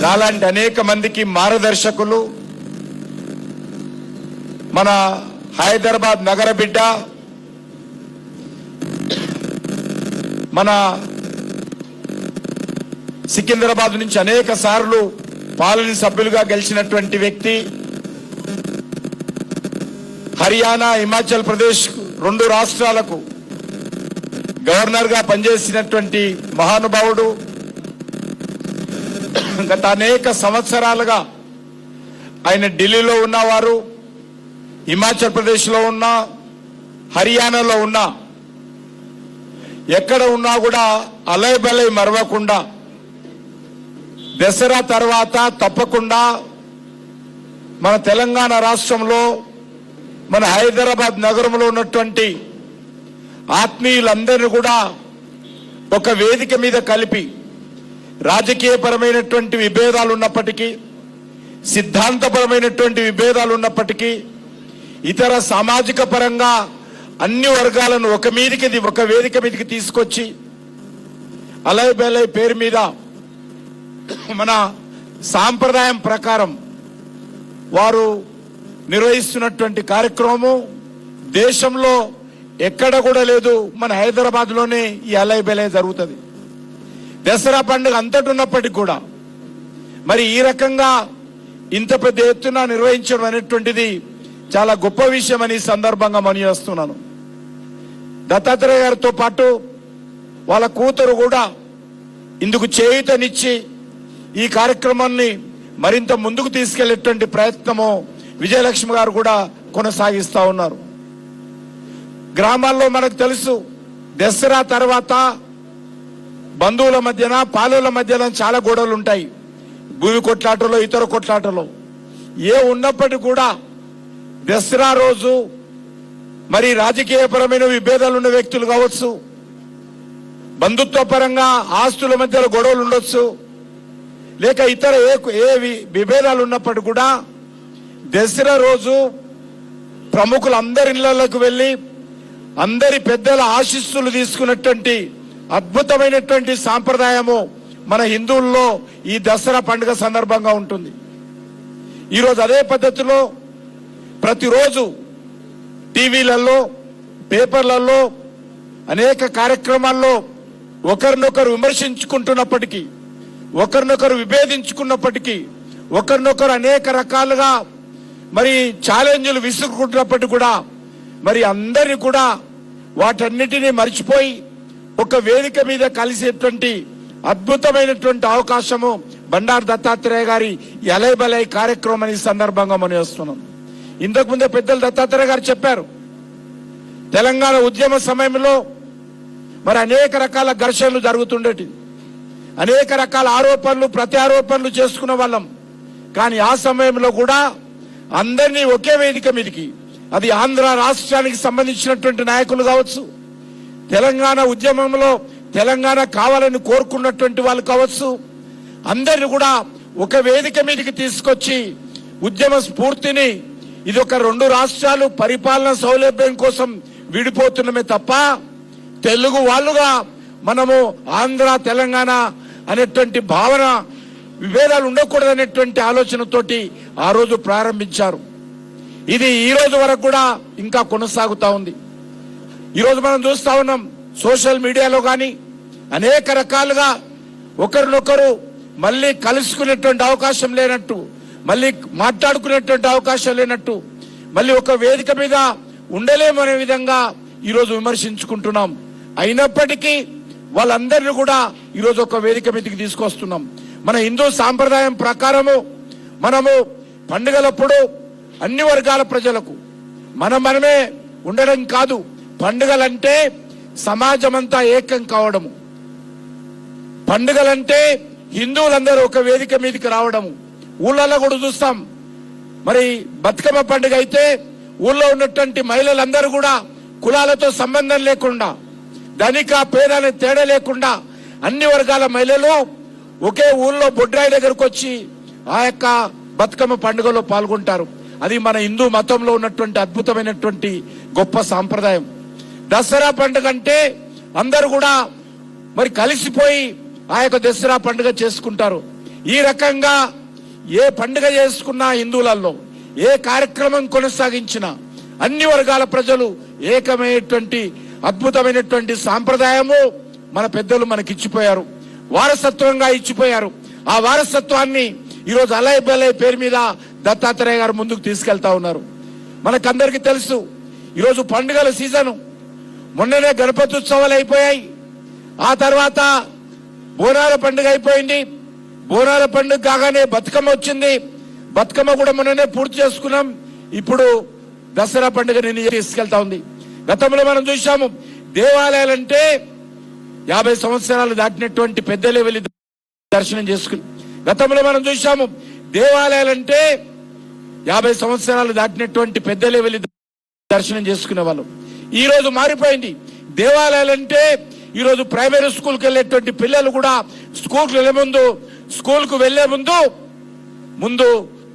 నాలాంటి అనేక మందికి మార్గదర్శకులు, మన హైదరాబాద్ నగర బిడ్డ, మన సికింద్రాబాద్ నుంచి అనేక సార్లు పాలన సభ్యులుగా గెలిచినటువంటి వ్యక్తి, హర్యానా, హిమాచల్ ప్రదేశ్ 2 రాష్ట్రాలకు గవర్నర్ గా పనిచేసినటువంటి మహానుభావుడు. గత అనేక సంవత్సరాలుగా ఆయన ఢిల్లీలో ఉన్నవారు, హిమాచల్ ప్రదేశ్ లో ఉన్నా, హర్యానాలో ఉన్నా, ఎక్కడ ఉన్నా కూడా అలయబలై మరవకుండా దసరా తర్వాత తప్పకుండా మన తెలంగాణ రాష్ట్రంలో, మన హైదరాబాద్ నగరంలో ఉన్నటువంటి ఆత్మీయులందరినీ కూడా ఒక వేదిక మీద కలిపి, రాజకీయపరమైనటువంటి విభేదాలు ఉన్నప్పటికీ, సిద్ధాంతపరమైనటువంటి విభేదాలు ఉన్నప్పటికీ, ఇతర సామాజిక పరంగా అన్ని వర్గాలను ఒక వేదిక మీదకి తీసుకొచ్చి అలయ్ బలయ్ పేరు మీద మన సాంప్రదాయం ప్రకారం వారు నిర్వహిస్తున్నటువంటి కార్యక్రమం దేశంలో ఎక్కడ కూడా లేదు. మన హైదరాబాద్ లోనే ఈ అలయ్ బలయ్ జరుగుతుంది. దసరా పండుగ అంతటి ఉన్నప్పటికీ కూడా మరి ఈ రకంగా ఇంత పెద్ద ఎత్తున నిర్వహించడం అనేటువంటిది చాలా గొప్ప విషయం అని సందర్భంగా మనవిస్తున్నాను. దత్తాత్రేయ గారితో పాటు వాళ్ళ కూతురు కూడా ఇందుకు చేయూతనిచ్చి ఈ కార్యక్రమాన్ని మరింత ముందుకు తీసుకెళ్లేటువంటి ప్రయత్నము విజయలక్ష్మి గారు కూడా కొనసాగిస్తా ఉన్నారు. గ్రామాల్లో మనకు తెలుసు, దసరా తర్వాత బంధువుల మధ్యన, పాలుల మధ్యన చాలా గొడవలు ఉంటాయి. భూమి కొట్లాటలో, ఇతర కొట్లాటలో ఉన్నప్పటికీ కూడా దసరా రోజు మరి రాజకీయపరమైన విభేదాలు ఉన్న వ్యక్తులు కావచ్చు, బంధుత్వ పరంగా ఆస్తుల మధ్యలో గొడవలు ఉండొచ్చు, లేక ఇతర ఏ విభేదాలు ఉన్నప్పటికీ కూడా దసరా రోజు ప్రముఖులందరి ఇళ్లలోకి వెళ్లి అందరి పెద్దల ఆశీస్సులు తీసుకున్నటువంటి అద్భుతమైనటువంటి సాంప్రదాయము మన హిందువుల్లో ఈ దసరా పండుగ సందర్భంగా ఉంటుంది. ఈరోజు అదే పద్ధతిలో ప్రతిరోజు టీవీలలో, పేపర్లలో, అనేక కార్యక్రమాల్లో ఒకరినొకరు విమర్శించుకుంటున్నప్పటికీ, ఒకరినొకరు విభేదించుకున్నప్పటికీ, ఒకరినొకరు అనేక రకాలుగా మరి ఛాలెంజ్లు విసురుకుంటున్నప్పటికీ కూడా మరి అందరినీ కూడా వాటన్నిటినీ మర్చిపోయి ఒక వేదిక మీద కలిసేటువంటి అద్భుతమైనటువంటి అవకాశము బండారు దత్తాత్రేయ గారి అలయ్ బలయ్ కార్యక్రమం ఈ సందర్భంగా మనం చేస్తున్నాం. ఇంతకుముందే పెద్దలు దత్తాత్రేయ గారు చెప్పారు, తెలంగాణ ఉద్యమ సమయంలో మరి అనేక రకాల ఘర్షణలు జరుగుతుండేటి, అనేక రకాల ఆరోపణలు, ప్రతి ఆరోపణలు చేసుకున్న వాళ్ళం. కానీ ఆ సమయంలో కూడా అందరినీ ఒకే వేదిక మీదకి, అది ఆంధ్ర రాష్ట్రానికి సంబంధించినటువంటి నాయకులు కావచ్చు, తెలంగాణ ఉద్యమంలో తెలంగాణ కావాలని కోరుకున్నటువంటి వాళ్ళు కావచ్చు, అందరిని కూడా ఒక వేదిక మీదకి తీసుకొచ్చి ఉద్యమ స్ఫూర్తిని, ఇది ఒక 2 రాష్ట్రాలు పరిపాలన సౌలభ్యం కోసం విడిపోతున్నమే తప్ప తెలుగు వాళ్ళుగా మనము ఆంధ్ర తెలంగాణ అనేటువంటి భావన, విభేదాలు ఉండకూడదనేటువంటి ఆలోచనతోటి ఆ రోజు ప్రారంభించారు. ఇది ఈ రోజు వరకు కూడా ఇంకా కొనసాగుతా ఉంది. ఈరోజు మనం చూస్తా ఉన్నాం, సోషల్ మీడియాలో కానీ అనేక రకాలుగా ఒకరినొకరు మళ్ళీ కలుసుకునేటువంటి అవకాశం లేనట్టు, మళ్ళీ మాట్లాడుకునేటువంటి అవకాశం లేనట్టు, మళ్ళీ ఒక వేదిక మీద ఉండలేమనే విధంగా ఈరోజు విమర్శించుకుంటున్నాం. అయినప్పటికీ వాళ్ళందరినీ కూడా ఈరోజు ఒక వేదిక మీదకి తీసుకొస్తున్నాం. మన హిందూ సాంప్రదాయం ప్రకారము మనము పండుగలప్పుడు అన్ని వర్గాల ప్రజలకు మనమే ఉండడం కాదు, పండుగలంటే సమాజం అంతా ఏకం కావడము, పండుగలంటే హిందువులందరూ ఒక వేదిక మీదకి రావడము. ఊళ్ళలో కూడా చూస్తాం, మరి బతుకమ్మ పండుగ అయితే ఊళ్ళో ఉన్నటువంటి మహిళలందరూ కూడా కులాలతో సంబంధం లేకుండా, ధనిక పేద అనే తేడా లేకుండా అన్ని వర్గాల మహిళలు ఒకే ఊళ్ళో బొడ్రాయి దగ్గరకు వచ్చి ఆ యొక్క బతుకమ్మ పండుగలో పాల్గొంటారు. అది మన హిందూ మతంలో ఉన్నటువంటి అద్భుతమైనటువంటి గొప్ప సాంప్రదాయం. దసరా పండుగ అంటే అందరూ కూడా మరి కలిసిపోయి ఆ యొక్క దసరా పండుగ చేసుకుంటారు. ఈ రకంగా ఏ పండుగ చేసుకున్నా హిందువులలో, ఏ కార్యక్రమం కొనసాగించినా అన్ని వర్గాల ప్రజలు ఏకమైనటువంటి అద్భుతమైనటువంటి సాంప్రదాయము మన పెద్దలు మనకిచ్చిపోయారు, వారసత్వంగా ఇచ్చిపోయారు. ఆ వారసత్వాన్ని ఈరోజు అలయ్ బలయ్ పేరు మీద దత్తాత్రేయ గారు ముందుకు తీసుకెళ్తా ఉన్నారు. మనకందరికీ తెలుసు, ఈరోజు పండుగల సీజను. మొన్ననే గణపతి ఉత్సవాలు అయిపోయాయి, ఆ తర్వాత బోనాల పండుగ అయిపోయింది. బోనాల పండుగ కాగానే బతుకమ్మ వచ్చింది, బతుకమ్మ కూడా మొన్ననే పూర్తి చేసుకున్నాం. ఇప్పుడు దసరా పండుగ నేను తీసుకెళ్తా ఉంది. గతంలో మనం చూసాము, దేవాలయాలంటే 50 సంవత్సరాలు దాటినటువంటి పెద్దలే వెళ్ళి దర్శనం చేసుకుని. గతంలో మనం చూసాము, దేవాలయాలంటే 50 సంవత్సరాలు దాటినటువంటి పెద్దలే వెళ్ళి దర్శనం చేసుకునే వాళ్ళు. ఈ రోజు మారిపోయింది. దేవాలయాలంటే ఈరోజు ప్రైమరీ స్కూల్కి వెళ్ళేటువంటి పిల్లలు కూడా స్కూల్కు వెళ్లే ముందు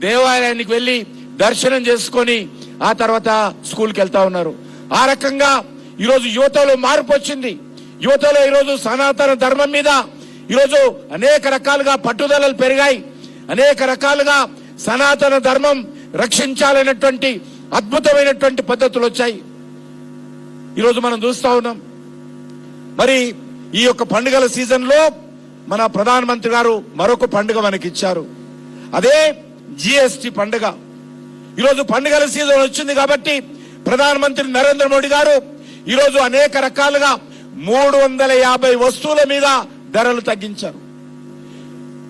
దేవాలయానికి వెళ్లి దర్శనం చేసుకొని ఆ తర్వాత స్కూల్కి వెళ్తా ఉన్నారు. ఆ రకంగా ఈరోజు యువతలో మార్పు వచ్చింది. యువతలో ఈరోజు సనాతన ధర్మం మీద ఈరోజు అనేక రకాలుగా పట్టుదలలు పెరిగాయి. అనేక రకాలుగా సనాతన ధర్మం రక్షించాలనేటువంటి అద్భుతమైనటువంటి పద్ధతులు వచ్చాయి. ఈరోజు మనం చూస్తా ఉన్నాం. మరి ఈ యొక్క పండుగల సీజన్ లో మన ప్రధానమంత్రి గారు మరొక పండుగ మనకిచ్చారు, అదే జిఎస్టి పండుగ. ఈరోజు పండుగల సీజన్ వచ్చింది కాబట్టి ప్రధానమంత్రి నరేంద్ర మోడీ గారు ఈరోజు అనేక రకాలుగా 350 వస్తువుల మీద ధరలు తగ్గించారు.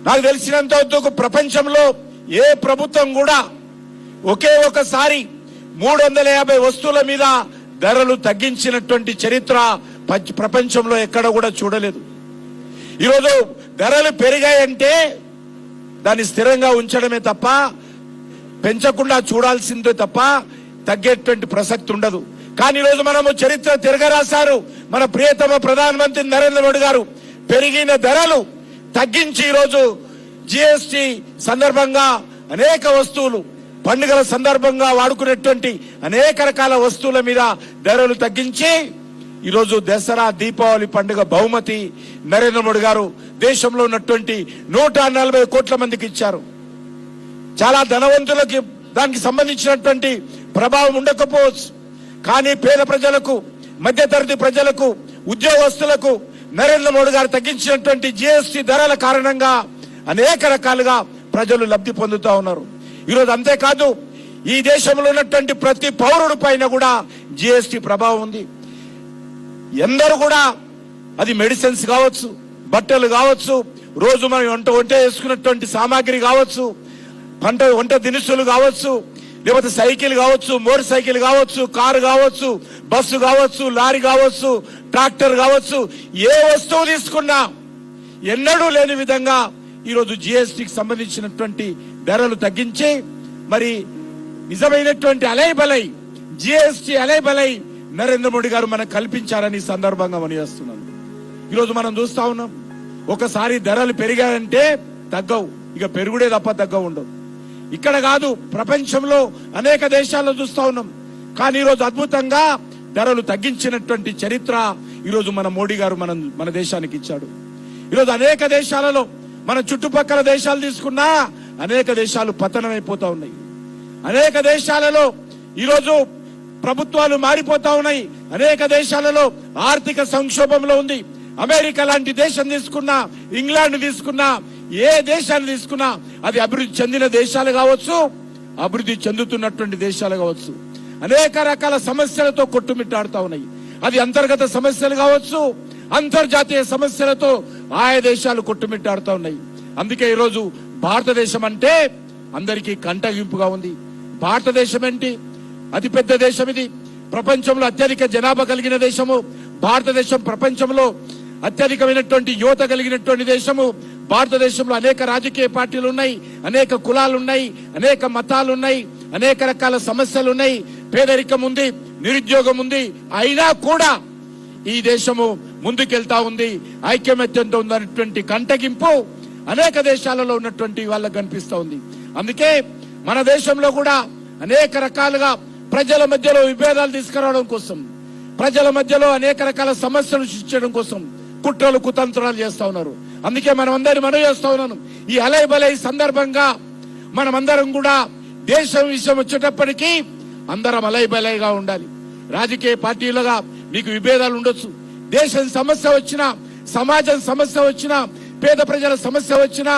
నాకు తెలిసినంత వరకు ప్రపంచంలో ఏ ప్రభుత్వం కూడా ఒకే ఒకసారి 350 వస్తువుల మీద ధరలు తగ్గించినటువంటి చరిత్ర ప్రపంచంలో ఎక్కడ కూడా చూడలేదు. ఈరోజు ధరలు పెరిగాయంటే దాన్ని స్థిరంగా ఉంచడమే తప్ప, పెంచకుండా చూడాల్సిందే తప్ప తగ్గేటువంటి ప్రసక్తి ఉండదు. కానీ ఈరోజు మనము చరిత్ర తిరగరాశారు మన ప్రియతమ ప్రధానమంత్రి నరేంద్ర మోడీ గారు. పెరిగిన ధరలు తగ్గించి ఈరోజు జిఎస్టి సందర్భంగా అనేక వస్తువులు, పండుగల సందర్భంగా వాడుకునేటువంటి అనేక రకాల వస్తువుల మీద ధరలు తగ్గించి ఈరోజు దసరా దీపావళి పండుగ బహుమతి నరేంద్ర మోడీ గారు దేశంలో ఉన్నటువంటి 140 కోట్ల మందికి ఇచ్చారు. చాలా ధనవంతులకి దానికి సంబంధించినటువంటి ప్రభావం ఉండకపోవచ్చు, కానీ పేద ప్రజలకు, మధ్యతరగతి ప్రజలకు, ఉద్యోగస్తులకు నరేంద్ర మోడీ గారు తగ్గించినటువంటి జిఎస్టి ధరల కారణంగా అనేక రకాలుగా ప్రజలు లబ్ధి పొందుతా ఉన్నారు. ఈరోజు అంతేకాదు, ఈ దేశంలో ఉన్నటువంటి ప్రతి పౌరుడి పైన కూడా జిఎస్టి ప్రభావం ఉంది. ఎందరూ కూడా, అది మెడిసిన్స్ కావచ్చు, బట్టలు కావచ్చు, రోజు మనం వంట వేసుకున్నటువంటి సామాగ్రి కావచ్చు, వంట దినుసులు కావచ్చు, లేకపోతే సైకిల్ కావచ్చు, మోటార్ సైకిల్ కావచ్చు, కారు కావచ్చు, బస్సు కావచ్చు, లారీ కావచ్చు, ట్రాక్టర్ కావచ్చు, ఏ వస్తువు తీసుకున్నా ఎన్నడూ లేని విధంగా ఈరోజు జిఎస్టికి సంబంధించినటువంటి ధరలు తగ్గించి మరి నిజమైనటువంటి అలైబలై జిఎస్టి అలైబలై నరేంద్ర మోడీ గారు మనకు కల్పించారని సందర్భంగా మనయేస్తున్నాను. ఈరోజు మనం చూస్తా ఉన్నాం, ఒకసారి ధరలు పెరిగాయంటే తగ్గవు, ఇక పెరుగుడే తప్ప తగ్గవు ఉండవు. ఇక్కడ కాదు, ప్రపంచంలో అనేక దేశాల్లో చూస్తా ఉన్నాం. కానీ ఈరోజు అద్భుతంగా ధరలు తగ్గించినటువంటి చరిత్ర ఈరోజు మన మోడీ గారు మన దేశానికి ఇచ్చాడు. ఈరోజు అనేక దేశాలలో, మన చుట్టుపక్కల దేశాలు తీసుకున్నా అనేక దేశాలు పతనమైపోతా ఉన్నాయి. అనేక దేశాలలో ఈరోజు ప్రభుత్వాలు మారిపోతా ఉన్నాయి. అనేక దేశాలలో ఆర్థిక సంక్షోభంలో ఉంది. అమెరికా లాంటి దేశం తీసుకున్నా, ఇంగ్లాండ్ తీసుకున్నా, ఏ దేశాన్ని తీసుకున్నా అది అభివృద్ధి చెందిన దేశాలు కావచ్చు, అభివృద్ధి చెందుతున్నటువంటి దేశాలు కావచ్చు, అనేక రకాల సమస్యలతో కొట్టుమిట్టాడుతా ఉన్నాయి. అది అంతర్గత సమస్యలు కావచ్చు, అంతర్జాతీయ సమస్యలతో ఆయా దేశాలు కొట్టుమిట్టాడుతా ఉన్నాయి. అందుకే ఈరోజు భారతదేశం అంటే అందరికీ కంటగింపుగా ఉంది. భారతదేశం ఏంటి? అతిపెద్ద దేశం ఇది. ప్రపంచంలో అత్యధిక జనాభా కలిగిన దేశము భారతదేశం. ప్రపంచంలో అత్యధికమైనటువంటి యువత కలిగినటువంటి దేశము భారతదేశంలో. అనేక రాజకీయ పార్టీలు ఉన్నాయి, అనేక కులాలు ఉన్నాయి, అనేక మతాలు ఉన్నాయి, అనేక రకాల సమస్యలు ఉన్నాయి, పేదరికం ఉంది, నిరుద్యోగం ఉంది. అయినా కూడా ఈ దేశము ముందుకెళ్తా ఉంది, ఐక్యమత్యంతో ఉందనేటువంటి కంటగింపు అనేక దేశాలలో ఉన్నటువంటి వాళ్ళకు కనిపిస్తా ఉంది. అందుకే మన దేశంలో కూడా అనేక రకాలుగా ప్రజల మధ్యలో విభేదాలు తీసుకురావడం కోసం, ప్రజల మధ్యలో అనేక రకాల సమస్యలు సృష్టించడం కోసం కుట్రలు కుతంత్రాలు చేస్తా ఉన్నారు. అందుకే మనం అందరినీ మనవి చేస్తా ఉన్నాను, ఈ అలై బలై సందర్భంగా మనమందరం కూడా దేశం విషయం వచ్చేటప్పటికీ అందరం అలై బలైగా ఉండాలి. రాజకీయ పార్టీలుగా మీకు విభేదాలు ఉండొచ్చు, దేశం సమస్య వచ్చినా, సమాజం సమస్య వచ్చినా, పేద ప్రజల సమస్య వచ్చినా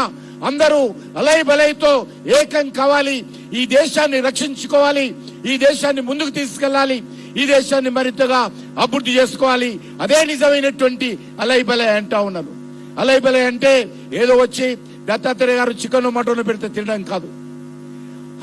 అందరూ అలై బలైతో ఏకం కావాలి. ఈ దేశాన్ని రక్షించుకోవాలి, ఈ దేశాన్ని ముందుకు తీసుకెళ్లాలి, ఈ దేశాన్ని మరింతగా అభివృద్ధి చేసుకోవాలి. అదే నిజమైనటువంటి అలై బలై అంటా ఉన్నారు. అలై బలై అంటే ఏదో వచ్చి దత్తాత్రేయ గారు చికెన్ మటన్ పెడితే తినడం కాదు.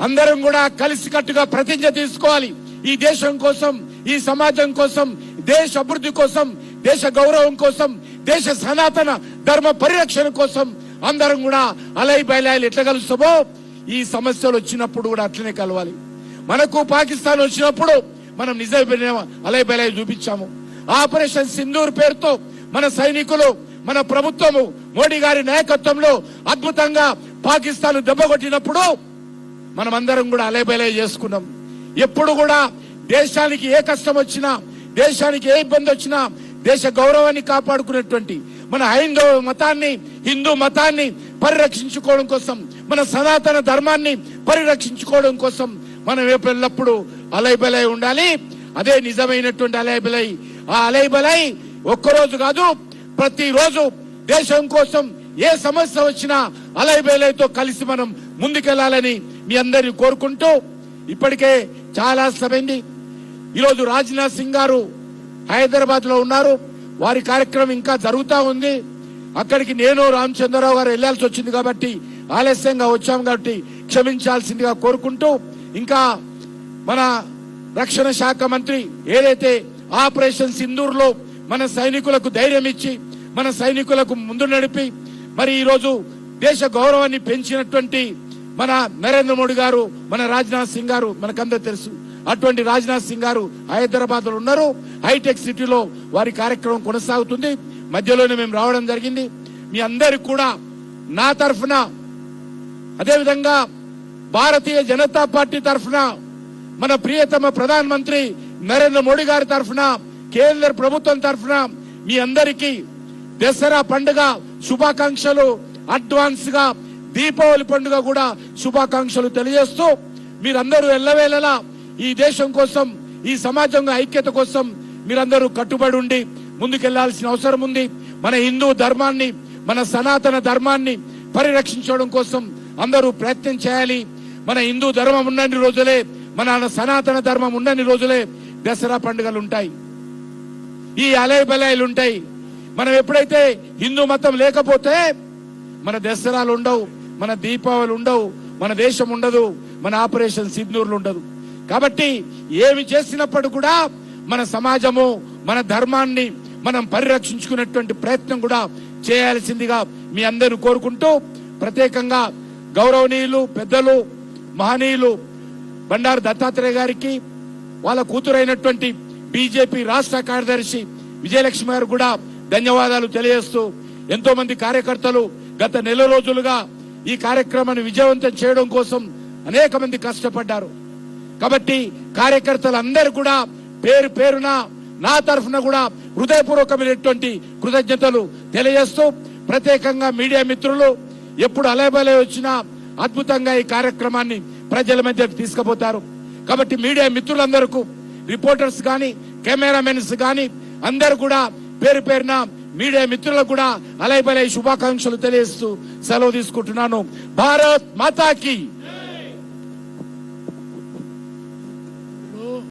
అందరం కూడా కలిసికట్టుగా ప్రతిజ్ఞ తీసుకోవాలి. ఈ దేశం కోసం, ఈ సమాజం కోసం, దేశ అభివృద్ధి కోసం, దేశ గౌరవం కోసం, దేశ సనాతన ధర్మ పరిరక్షణ కోసం అందరం కూడా అలై బైలాయిలు ఎట్లా కలుస్తామో ఈ సమస్యలు వచ్చినప్పుడు కూడా అట్లనే కలవాలి. మనకు పాకిస్తాన్ వచ్చినప్పుడు మనం నిజమైన అలై బైలాయి చూపించాము. ఆపరేషన్ సింధూర్ పేరుతో మన సైనికులు, మన ప్రభుత్వము మోడీ గారి నాయకత్వంలో అద్భుతంగా పాకిస్తాన్ దెబ్బకొట్టినప్పుడు మనమందరం కూడా అలై బైలాయి చేసుకున్నాం. ఎప్పుడు కూడా దేశానికి ఏ కష్టం వచ్చినా, దేశానికి ఏ ఇబ్బంది వచ్చినా దేశ గౌరవాన్ని కాపాడుకునేటువంటి మన హైందవ మతాన్ని, హిందూ మతాన్ని పరిరక్షించుకోవడం కోసం, మన సనాతన ధర్మాన్ని పరిరక్షించుకోవడం కోసం మనం ఎల్లప్పుడూ అలై బలై ఉండాలి. అదే నిజమైనటువంటి అలై బలై. ఆ అలై బలై ఒక్కరోజు కాదు, ప్రతిరోజు దేశం కోసం ఏ సమస్య వచ్చినా అలై బలైతో కలిసి మనం ముందుకెళ్లాలని మీ అందరినీ కోరుకుంటూ, ఇప్పటికే చాలా సమయండి. ఈరోజు రాజ్నాథ్ సింగ్ గారు హైదరాబాద్ లో ఉన్నారు. వారి కార్యక్రమం ఇంకా జరుగుతా ఉంది. అక్కడికి నేను రామచంద్రరావు గారు వెళ్లాల్సి వచ్చింది కాబట్టి ఆలస్యంగా వచ్చాము కాబట్టి క్షమించాల్సిందిగా కోరుకుంటూ, ఇంకా మన రక్షణ శాఖ మంత్రి ఏదైతే ఆపరేషన్ సింధూర్ లో మన సైనికులకు ధైర్యం ఇచ్చి, మన సైనికులకు ముందు నడిపి మరి ఈ రోజు దేశ గౌరవాన్ని పెంచినటువంటి మన నరేంద్ర మోడీ గారు, మన రాజ్నాథ్ సింగ్ గారు మనకందరూ తెలుసు. అటువంటి రాజ్నాథ్ సింగ్ గారు హైదరాబాద్ లో ఉన్నారు. హైటెక్ సిటీలో వారి కార్యక్రమం కొనసాగుతుంది. మధ్యలోనే మేము రావడం జరిగింది. మీ అందరికి కూడా నా తరఫున, అదేవిధంగా భారతీయ జనతా పార్టీ తరఫున, మన ప్రియతమ ప్రధానమంత్రి నరేంద్ర మోడీ గారి తరఫున, కేంద్ర ప్రభుత్వం తరఫున మీ అందరికీ దసరా పండుగ శుభాకాంక్షలు, అడ్వాన్స్ గా దీపావళి పండుగ కూడా శుభాకాంక్షలు తెలియజేస్తూ, మీరందరూ ఎల్లవేళలా ఈ దేశం కోసం, ఈ సమాజంగా ఐక్యత కోసం మీరందరూ కట్టుబడి ఉండి ముందుకెళ్లాల్సిన అవసరం ఉంది. మన హిందూ ధర్మాన్ని, మన సనాతన ధర్మాన్ని పరిరక్షించడం కోసం అందరూ ప్రయత్నం చేయాలి. మన హిందూ ధర్మం ఉన్నన్ని రోజులే, మన సనాతన ధర్మం ఉన్నన్ని రోజులే దసరా పండుగలు ఉంటాయి, ఈ అలై బలాయిలు ఉంటాయి. మనం ఎప్పుడైతే హిందూ మతం లేకపోతే మన దసరాలు ఉండవు, మన దీపావళి ఉండవు, మన దేశం ఉండదు, మన ఆపరేషన్ సింధూర్లు ఉండదు. కాబట్టి ఏమి చేసినప్పుడు కూడా మన సమాజము, మన ధర్మాన్ని మనం పరిరక్షించుకునేటువంటి ప్రయత్నం కూడా చేయాల్సిందిగా మీ అందరూ కోరుకుంటూ, ప్రత్యేకంగా గౌరవనీయులు పెద్దలు మహనీయులు బండారు దత్తాత్రేయ గారికి, వాళ్ళ కూతురైనటువంటి బీజేపీ రాష్ట్ర కార్యదర్శి విజయలక్ష్మి గారు కూడా ధన్యవాదాలు తెలియజేస్తూ, ఎంతో మంది కార్యకర్తలు గత నెల రోజులుగా ఈ కార్యక్రమాన్ని విజయవంతం చేయడం కోసం అనేక మంది కష్టపడ్డారు. కాబట్టి కార్యకర్తలందరూ కూడా పేరు పేరున నా తరఫున కూడా హృదయపూర్వకమైనటువంటి కృతజ్ఞతలు తెలియజేస్తూ, ప్రత్యేకంగా మీడియా మిత్రులు ఎప్పుడు అలైబలై వచ్చినా అద్భుతంగా ఈ కార్యక్రమాన్ని ప్రజల మధ్యకు తీసుకుపోతారు. కాబట్టి మీడియా మిత్రులందరికీ, రిపోర్టర్స్ గాని, కెమెరామెన్స్ గాని అందరూ కూడా పేరు పేరున మీడియా మిత్రులకు కూడా అలైబలై శుభాకాంక్షలు తెలియజేస్తూ సెలవు తీసుకుంటున్నాను. భారత్ మాతాకి